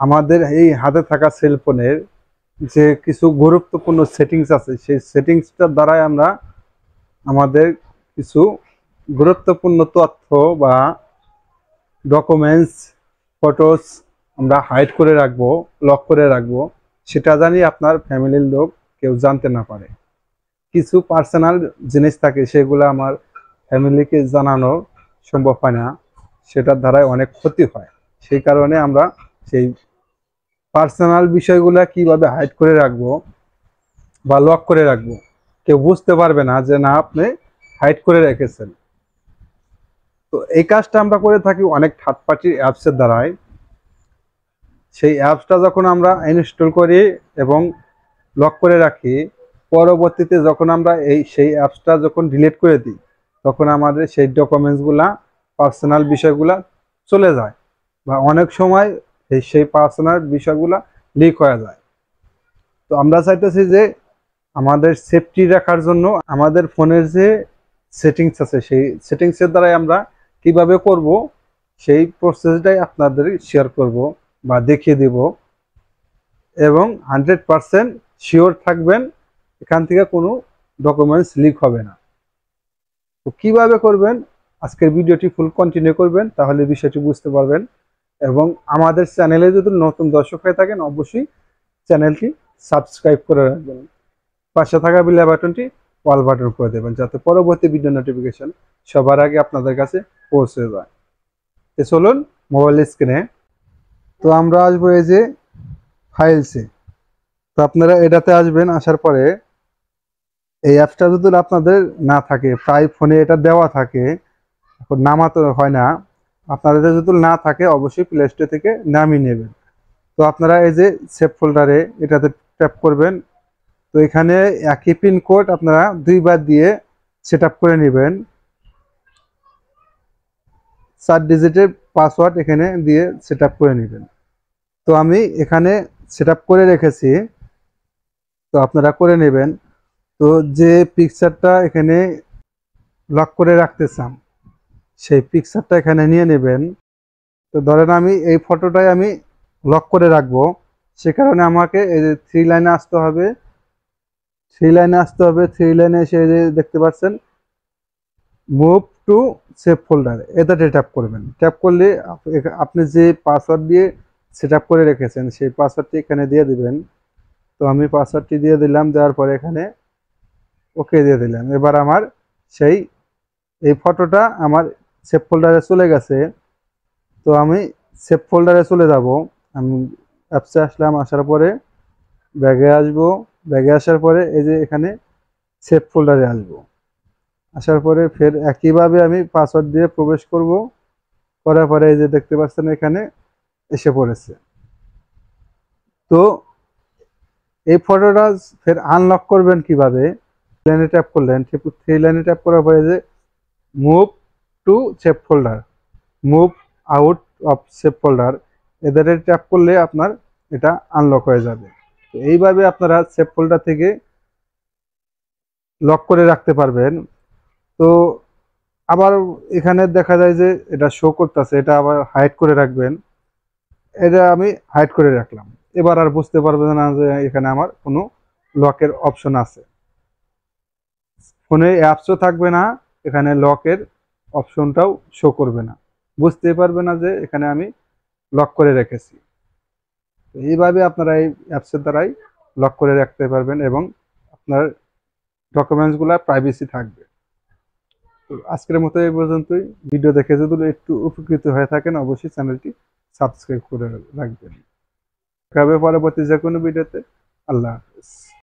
আমাদের এই হাতে থাকা সেলফোনের যে কিছু গুরুত্বপূর্ণ সেটিংস আছে, সেই সেটিংসটার দ্বারাই আমরা আমাদের কিছু গুরুত্বপূর্ণ তথ্য বা ডকুমেন্টস, ফটোস আমরা হাইড করে রাখবো, লক করে রাখবো, সেটা জানি আপনার ফ্যামিলির লোক কেউ জানতে না পারে। কিছু পার্সোনাল জিনিস থাকে, সেগুলো আমার ফ্যামিলিকে জানানো সম্ভব হয় না, সেটার দ্বারাই অনেক ক্ষতি হয়। সেই কারণে আমরা সেই পার্সোনাল বিষয়গুলো কিভাবে হাইড করে রাখবো বা লক করে রাখবো, কেউ বুঝতে পারবে না যে না আপনি হাইড করে রেখেছেন। তো এই কাজটা আমরা করে থাকি অনেক থার্ড পার্টি অ্যাপসের দ্বারাই। সেই অ্যাপসটা যখন আমরা ইনস্টল করি এবং লক করে রাখি, পরবর্তীতে যখন আমরা সেই অ্যাপসটা যখন ডিলিট করে দিই, তখন আমাদের সেই ডকুমেন্টসগুলা, পার্সোনাল বিষয়গুলা চলে যায়, বা অনেক সময় সেই পার্সোনাল বিষয়গুলা লিক হয়ে যায়। তো আমরা চাইতেছি যে আমাদের সেফটি রাখার জন্য আমাদের ফোনের যে সেটিংস আছে, সেই সেটিংসের দ্বারাই আমরা কিভাবে করব, সেই প্রসেসটাই আপনাদের শেয়ার করব বা দেখিয়ে দিব, এবং 100% শিওর থাকবেন এখান থেকে কোনো ডকুমেন্টস লিক হবে না। তো কিভাবে করবেন, আজকের ভিডিওটি ফুল কন্টিনিউ করবেন, তাহলে বিষয়টি বুঝতে পারবেন। এবং আমাদের চ্যানেলে যদি নতুন দর্শক হয়ে থাকেন, অবশ্যই চ্যানেলটি সাবস্ক্রাইব করে রাখবেন, পাশে থাকা বেল বাটনটি অল বাটন করে দেবেন, যাতে পরবর্তী ভিডিও নোটিফিকেশন সবার আগে আপনাদের কাছে পৌঁছে যায়। তো চলুন মোবাইল স্ক্রিনে, তো আমরা আসবো এই যে ফাইলসে। তো আপনারা এটাতে আসবেন, আসার পরে এই অ্যাপসটা যদি আপনাদের না থাকে, প্রায় ফোনে এটা দেওয়া থাকে, এখন নামাতে হয় না, আপনাদের যদি না থাকে অবশ্যই প্লে স্টোর থেকে নামিয়ে নেবেন। তো আপনারা এই যে সেভ ফোল্ডারে এটাতে ট্যাপ করবেন। তো এখানে একই পিন কোড আপনারা দুইবার দিয়ে সেট করে নেবেন। 4 ডিজিটের পাসওয়ার্ড এখানে দিয়ে সেট করে নেবেন। তো আমি এখানে সেট করে রেখেছি, তো আপনারা করে নেবেন। তো যে পিকচারটা এখানে লক করে রাখতে চান, সেই পিকচারটা এখানে নিয়ে নেবেন। তো ধরেন আমি এই ফটোটাই আমি লক করে রাখবো, সে কারণে আমাকে এই যে থ্রি লাইনে আসতে হবে। থ্রি লাইনে এসে যে দেখতে পাচ্ছেন মুভ টু সেভ ফোল্ডার, এটাতে ট্যাপ করবেন। ট্যাপ করলে আপনি যে পাসওয়ার্ড দিয়ে সেট করে রেখেছেন, সেই পাসওয়ার্ডটি এখানে দিয়ে দিবেন। তো আমি পাসওয়ার্ডটি দিয়ে দিলাম, দেওয়ার পরে এখানে ওকে দিয়ে দিলাম। এবার আমার সেই এই ফটোটা আমার সেভ ফোল্ডারে চলে গেছে। তো আমি সেভ ফোল্ডারে চলে যাব। আমি অ্যাপসে আসলাম, আসার পরে ব্যাগে আসবো। ব্যাগে আসার পরে এই যে এখানে সেভ ফোল্ডারে আসবো। আসার পরে ফের একইভাবে আমি পাসওয়ার্ড দিয়ে প্রবেশ করব। করার পরে এই যে দেখতে পাচ্ছেন এখানে এসে পড়েছে। তো এই ফটোটা ফের আনলক করবেন কিভাবে, লাইনে ট্যাপ করলেন, থ্রি লাইনে ট্যাপ করার পরে যে move to save folder, move out of save folder, এদের ট্যাপ করলে আপনার এটা আনলক হয়ে যাবে। তো এইভাবে আপনারা সেভ ফোল্ডার থেকে লক করে রাখতে পারবেন। তো আবার এখানে দেখা যায় যে এটা শো করতেছে, এটা আবার হাইড করে রাখবেন। এটা আমি হাইড করে রাখলাম। এবার আর বুঝতে পারবেন না যে এখানে আমার কোনো লকের অপশন আছে। ফোনে অ্যাপসও থাকবে না, এখানে লকের অপশনটাও শো করবে না, বুঝতে পারবে না যে এখানে আমি লক করে রেখেছি। এইভাবে আপনারা এই অ্যাপসের দ্বারাই লক করে রাখতে পারবেন এবং আপনার ডকুমেন্টসগুলো প্রাইভেসি থাকবে। তো আজকের মতো এই পর্যন্তই। ভিডিও দেখে যদি একটু উপকৃত হয়ে থাকেন, অবশ্যই চ্যানেলটি সাবস্ক্রাইব করে রাখবেন। দেখা হবে পরবর্তী যে কোনো ভিডিওতে। আল্লাহ হাফেজ।